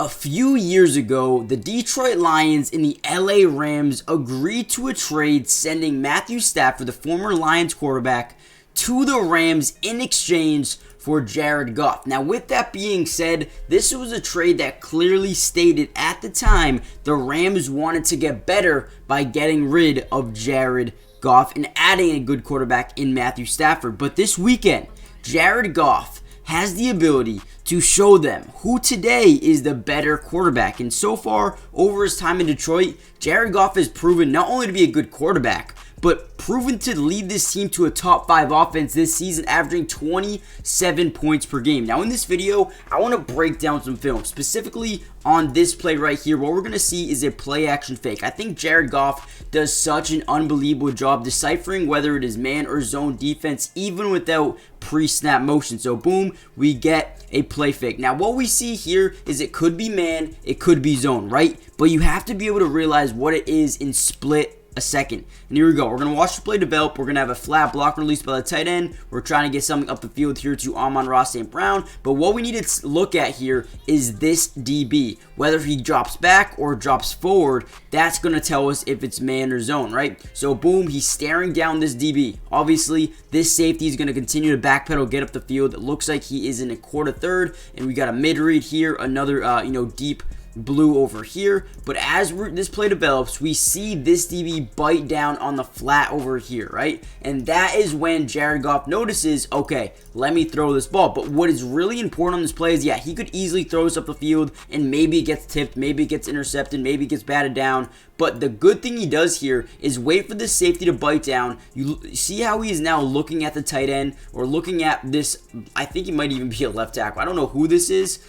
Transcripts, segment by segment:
A few years ago, the Detroit Lions and the LA Rams agreed to a trade sending Matthew Stafford, the former Lions quarterback, to the Rams in exchange for Jared Goff. Now, with that being said, this was a trade that clearly stated at the time the Rams wanted to get better by getting rid of Jared Goff and adding a good quarterback in Matthew Stafford. But this weekend, Jared Goff has the ability to show them who today is the better quarterback. And so far, over his time in Detroit, Jared Goff has proven not only to be a good quarterback, but proven to lead this team to a top 5 offense this season, averaging 27 points per game. Now in this video, I want to break down some film, specifically on this play right here. What we're going to see is a play action fake. I think Jared Goff does such an unbelievable job deciphering whether it is man or zone defense, even without pre-snap motion. So boom, we get a play fake. Now what we see here is it could be man, it could be zone, right? But you have to be able to realize what it is in split a second. And here we go. We're going to watch the play develop. We're going to have a flat block release by the tight end. We're trying to get something up the field here to Amon St. Brown. But what we need to look at here is this DB. Whether he drops back or drops forward, that's going to tell us if it's man or zone, right? So boom, he's staring down this DB. Obviously, this safety is going to continue to backpedal, get up the field. It looks like he is in a quarter third. And we got a mid read here, another deep blue over here. But as this play develops, we see this DB bite down on the flat over here, right? And that is when Jared Goff notices, okay, let me throw this ball. But what is really important on this play is, yeah, he could easily throw this up the field and maybe it gets tipped, maybe it gets intercepted, maybe it gets batted down. But the good thing he does here is wait for this safety to bite down. You see how he is now looking at the tight end or looking at this. I think he might even be a left tackle. I don't know who this is.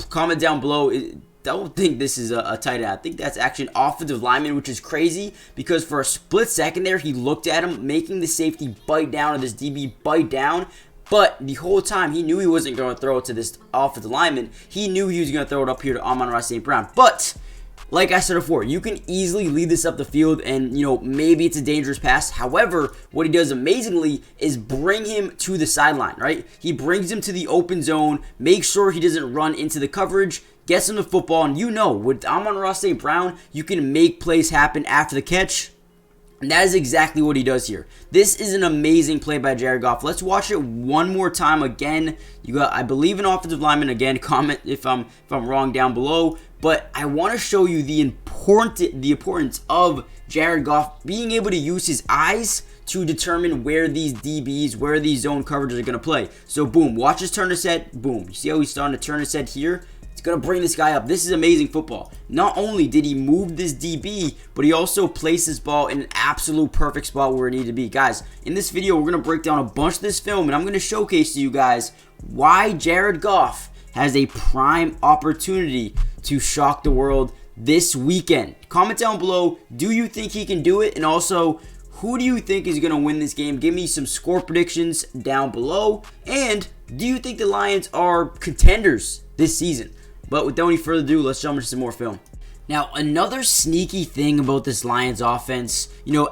Comment down below. Don't think this is a tight end. I think that's actually an offensive lineman, which is crazy because for a split second there, he looked at him, making the safety bite down or this DB bite down. But the whole time, he knew he wasn't going to throw it to this offensive lineman. He knew he was going to throw it up here to Amon St. Brown. But like I said before, you can easily lead this up the field and, maybe it's a dangerous pass. However, what he does amazingly is bring him to the sideline, right? He brings him to the open zone, makes sure he doesn't run into the coverage, gets him the football, and with Amon St. Brown, you can make plays happen after the catch. And that is exactly what he does here. This is an amazing play by Jared Goff. Let's watch it one more time again. You got, I believe, an offensive lineman. Again, comment if I'm wrong down below. But I want to show you the importance of Jared Goff being able to use his eyes to determine where these DBs, where these zone coverages are going to play. So boom, watch his turn his head. Boom. You see how he's starting to turn his head here? Going to bring this guy up. This is amazing football. Not only did he move this DB, but he also placed this ball in an absolute perfect spot where it needed to be. Guys, in this video, we're going to break down a bunch of this film, and I'm going to showcase to you guys why Jared Goff has a prime opportunity to shock the world this weekend. Comment down below, do you think he can do it? And also, who do you think is going to win this game? Give me some score predictions down below. And do you think the Lions are contenders this season? But without any further ado, let's jump into some more film. Now, another sneaky thing about this Lions offense,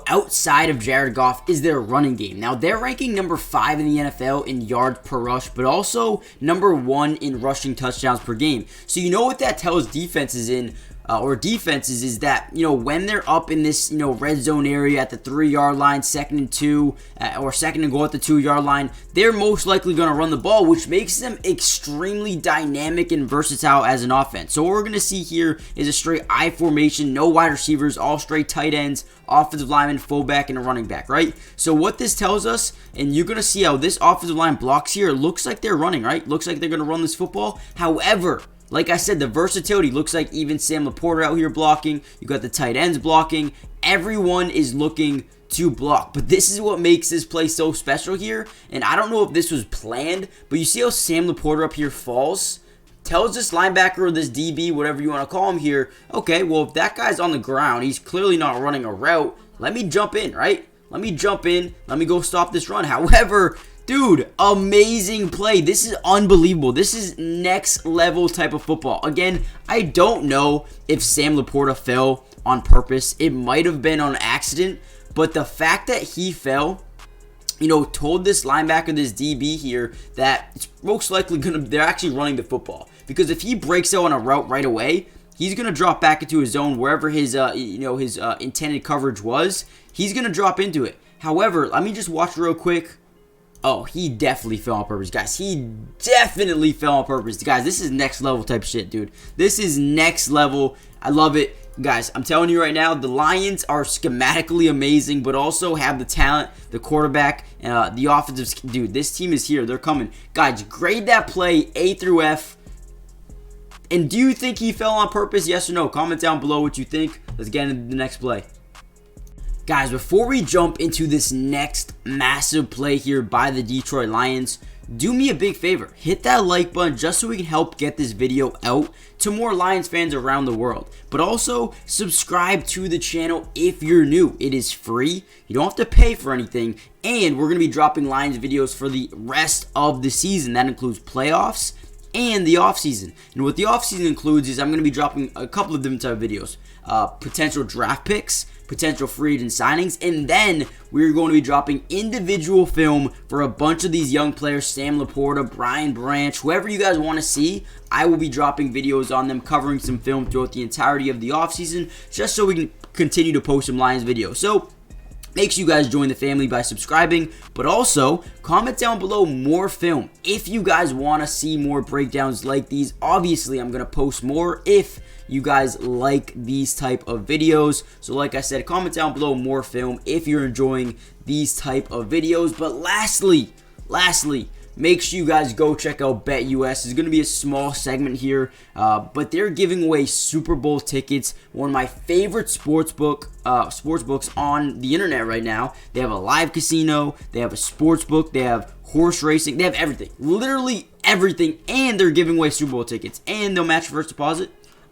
outside of Jared Goff, is their running game. Now, they're ranking number 5 in the NFL in yards per rush, but also number 1 in rushing touchdowns per game. So what that tells defenses is that, when they're up in this, red zone area at the 3-yard line, 2nd and 2, or 2nd and goal at the 2-yard line, they're most likely going to run the ball, which makes them extremely dynamic and versatile as an offense. So what we're going to see here is a straight I formation, no wide receivers, all straight tight ends, offensive lineman, fullback, and a running back, right? So what this tells us, and you're going to see how this offensive line blocks here, it looks like they're running, right? Looks like they're going to run this football. However, like I said, the versatility looks like even Sam Laporta out here blocking. You got the tight ends blocking. Everyone is looking to block. But this is what makes this play so special here. And I don't know if this was planned, but you see how Sam Laporta up here falls? Tells this linebacker or this DB, whatever you want to call him here, okay, well, if that guy's on the ground, he's clearly not running a route. Let me jump in, right? Let me jump in. Let me go stop this run. However, dude, amazing play. This is unbelievable. This is next level type of football. Again, I don't know if Sam Laporta fell on purpose. It might have been on accident, but the fact that he fell, told this linebacker, this DB here, that it's most likely they're actually running the football. because if he breaks out on a route right away, he's going to drop back into his zone wherever his intended coverage was. He's going to drop into it. However, let me just watch real quick. Oh, he definitely fell on purpose, guys. He definitely fell on purpose. Guys, this is next level type shit, dude. This is next level. I love it. Guys, I'm telling you right now, the Lions are schematically amazing, but also have the talent, the quarterback, the offensive. Dude, this team is here. They're coming. Guys, grade that play A through F. And do you think he fell on purpose? Yes or no? Comment down below what you think. Let's get into the next play. Guys, before we jump into this next massive play here by the Detroit Lions, do me a big favor. Hit that like button just so we can help get this video out to more Lions fans around the world. But also, subscribe to the channel if you're new. It is free. You don't have to pay for anything. And we're going to be dropping Lions videos for the rest of the season. That includes playoffs and the offseason. And what the offseason includes is I'm going to be dropping a couple of different type of videos. Potential draft picks, potential free agent signings, and then we're going to be dropping individual film for a bunch of these young players, Sam Laporta, Brian Branch, whoever you guys want to see. I will be dropping videos on them, covering some film throughout the entirety of the offseason, just so we can continue to post some Lions videos. So make sure you guys join the family by subscribing, but also comment down below more film if you guys want to see more breakdowns like these. Obviously, I'm going to post more if you guys like these type of videos. So like I said, comment down below more film if you're enjoying these type of videos. But lastly, make sure you guys go check out BetUS. There's going to be a small segment here, but they're giving away Super Bowl tickets, one of my favorite sportsbooks on the internet right now. They have a live casino, they have a sportsbook, they have horse racing, they have everything, literally everything, and they're giving away Super Bowl tickets, and they'll match your first deposit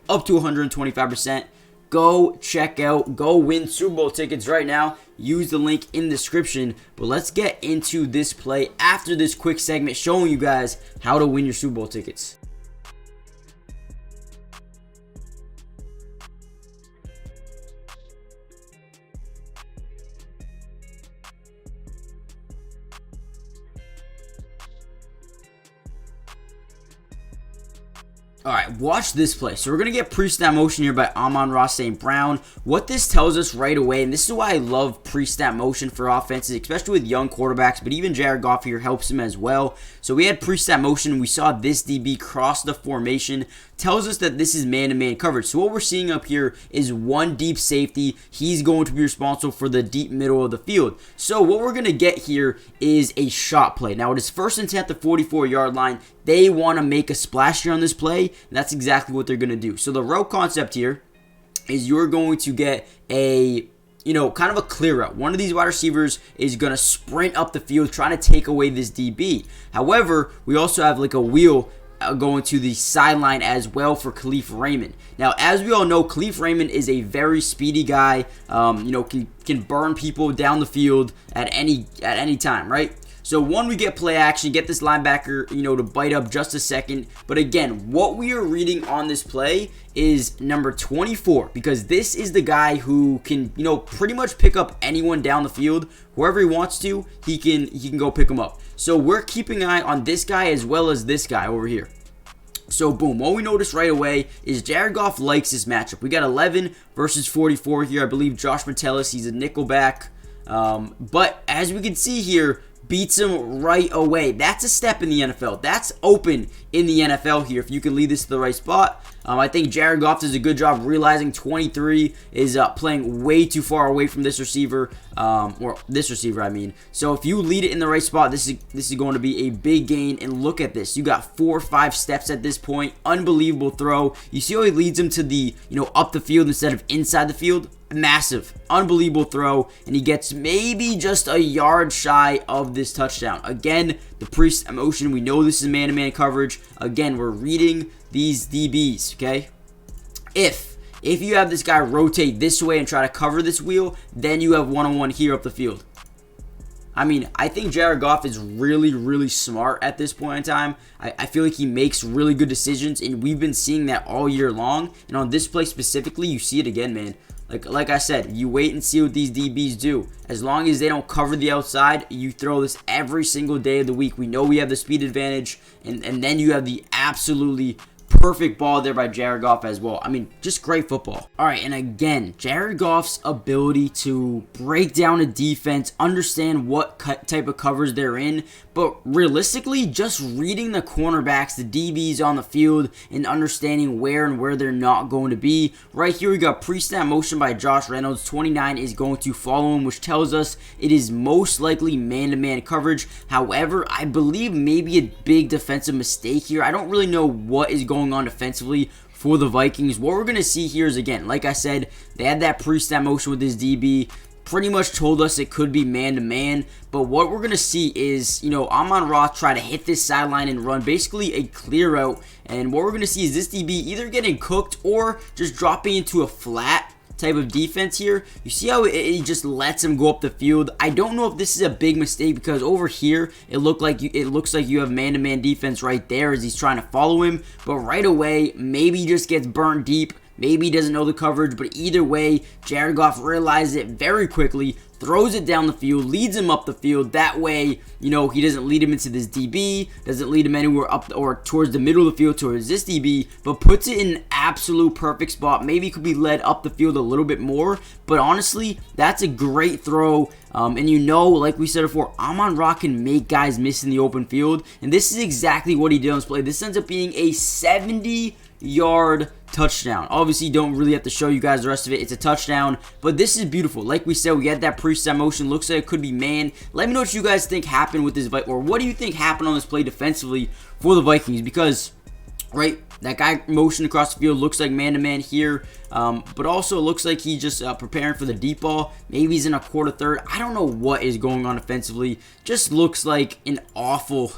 up to 125%. Go check out, go win Super Bowl tickets right now. Use the link in the description. But let's get into this play after this quick segment showing you guys how to win your Super Bowl tickets. Alright, watch this play. So we're going to get pre-snap motion here by Amon Ross St. Brown. What this tells us right away, and this is why I love pre-snap motion for offenses, especially with young quarterbacks, but even Jared Goff here helps him as well. So we had pre-snap motion. We saw this DB cross the formation. Tells us that this is man-to-man coverage. So what we're seeing up here is one deep safety. He's going to be responsible for the deep middle of the field. So what we're going to get here is a shot play. Now it is 1st and 10 at the 44-yard line. They want to make a splash here on this play, and that's exactly what they're going to do. So the route concept here is you're going to get a kind of a clear route. One of these wide receivers is going to sprint up the field trying to take away this DB. However, we also have like a wheel going to the sideline as well for Kalif Raymond. Now, as we all know, Kalif Raymond is a very speedy guy. Can burn people down the field at any time, right? So one, we get play action, get this linebacker, to bite up just a second. But again, what we are reading on this play is number 24, because this is the guy who can, pretty much pick up anyone down the field. Whoever he wants to, he can go pick them up. So we're keeping an eye on this guy as well as this guy over here. So boom, what we notice right away is Jared Goff likes this matchup. We got 11 versus 44 here. I believe Josh Metellus, he's a nickel back. But as we can see here, beats him right away. That's a step in the NFL. That's open in the NFL here if you can lead this to the right spot. I think Jared Goff does a good job realizing 23 is playing way too far away from this receiver, I mean. So if you lead it in the right spot, this is going to be a big gain. And look at this. You got 4 or 5 steps at this point. Unbelievable throw. You see how he leads him to the, up the field instead of inside the field? Massive, unbelievable throw, and he gets maybe just a yard shy of this touchdown. Again, the pre-snap motion, we know this is man-to-man coverage. Again, we're reading these DBs, okay? If you have this guy rotate this way and try to cover this wheel, then you have one-on-one here up the field. I mean, I think Jared Goff is really, really smart at this point in time. I feel like he makes really good decisions, and we've been seeing that all year long. And on this play specifically, you see it again, man. Like I said, you wait and see what these DBs do. As long as they don't cover the outside, you throw this every single day of the week. We know we have the speed advantage, and then you have the absolutely perfect ball there by Jared Goff as well. I mean, just great football. All right, and again, Jared Goff's ability to break down a defense, understand what type of covers they're in, but realistically, just reading the cornerbacks, the DBs on the field, and understanding where they're not going to be. Right here, we got pre-snap motion by Josh Reynolds. 29 is going to follow him, which tells us it is most likely man-to-man coverage. However, I believe maybe a big defensive mistake here. I don't really know what is going on defensively for the Vikings. What we're going to see here is, again, like I said, they had that pre-snap motion with this DB. Pretty much told us it could be man-to-man, but what we're going to see is, Amon try to hit this sideline and run basically a clear out, and what we're going to see is this DB either getting cooked or just dropping into a flat type of defense here. You see how it just lets him go up the field. I don't know if this is a big mistake because over here it looks like you have man-to-man defense right there as he's trying to follow him, but right away maybe he just gets burnt deep. Maybe he doesn't know the coverage, but either way, Jared Goff realizes it very quickly, throws it down the field, leads him up the field. That way, he doesn't lead him into this DB, doesn't lead him anywhere up or towards the middle of the field towards this DB, but puts it in an absolute perfect spot. Maybe it could be led up the field a little bit more, but honestly, that's a great throw. And like we said before, Amon can make guys miss in the open field, and this is exactly what he did on this play. This ends up being a 70-yard touchdown. Obviously, you don't really have to show you guys the rest of it. It's a touchdown, but this is beautiful. Like we said, we had that pre-snap motion. Looks like it could be man. Let me know what you guys think happened with this, or what do you think happened on this play defensively for the Vikings? Because, right, that guy motioned across the field, looks like man-to-man here, but also looks like he's just preparing for the deep ball. Maybe he's in a quarter third. I don't know what is going on defensively. Just looks like an awful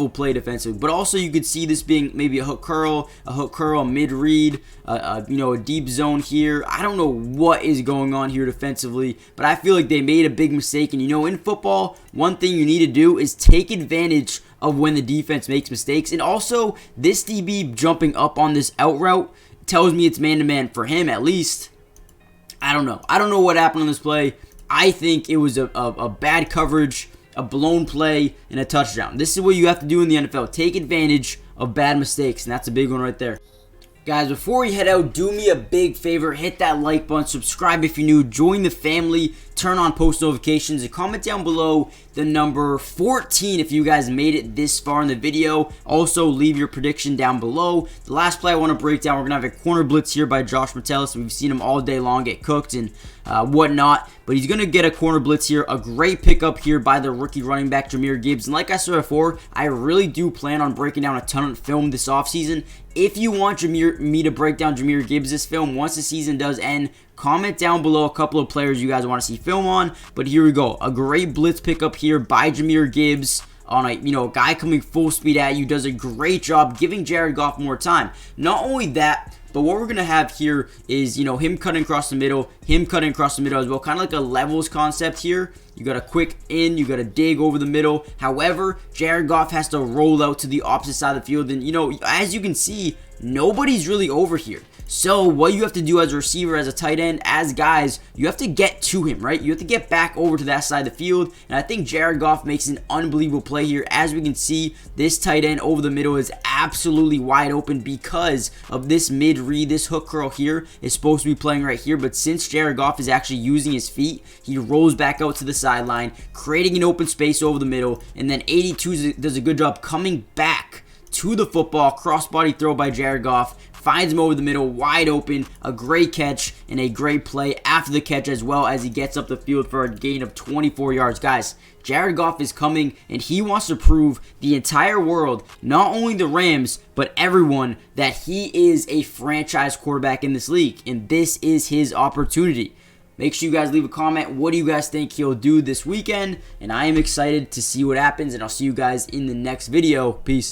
play defensively. But also you could see this being maybe a hook curl, a mid-read, a deep zone here. I don't know what is going on here defensively, but I feel like they made a big mistake. And in football, one thing you need to do is take advantage of when the defense makes mistakes. And also, this DB jumping up on this out route tells me it's man-to-man for him at least. I don't know. I don't know what happened on this play. I think it was a bad coverage, a blown play, and a touchdown. This is what you have to do in the NFL. Take advantage of bad mistakes, and that's a big one right there. Guys, before we head out, do me a big favor. Hit that like button. Subscribe if you're new. Join the family. Turn on post notifications. And comment down below the number 14 if you guys made it this far in the video. Also, leave your prediction down below. The last play I want to break down, we're going to have a corner blitz here by Josh Metellus. We've seen him all day long get cooked and whatnot. But he's going to get a corner blitz here. A great pickup here by the rookie running back, Jahmyr Gibbs. And like I said before, I really do plan on breaking down a ton of film this offseason. If you want me to break down Jahmyr Gibbs' film once the season does end, comment down below a couple of players you guys want to see film on. But here we go. A great blitz pickup here by Jahmyr Gibbs on a guy coming full speed at you. Does a great job giving Jared Goff more time. Not only that, but what we're going to have here is, him cutting across the middle, as well. Kind of like a levels concept here. You got a quick in, you got to dig over the middle. However, Jared Goff has to roll out to the opposite side of the field. And, as you can see, nobody's really over here. So what you have to do as a receiver, as a tight end, as guys, you have to get to him, right? You have to get back over to that side of the field. And I think Jared Goff makes an unbelievable play here. As we can see, this tight end over the middle is absolutely wide open because of this mid-read. This hook curl here is supposed to be playing right here. But since Jared Goff is actually using his feet, he rolls back out to the sideline, creating an open space over the middle. And then 82 does a good job coming back to the football. Crossbody throw by Jared Goff. Finds him over the middle, wide open, a great catch, and a great play after the catch as well as he gets up the field for a gain of 24 yards. Guys, Jared Goff is coming, and he wants to prove the entire world, not only the Rams, but everyone, that he is a franchise quarterback in this league, and this is his opportunity. Make sure you guys leave a comment. What do you guys think he'll do this weekend? And I am excited to see what happens, and I'll see you guys in the next video. Peace.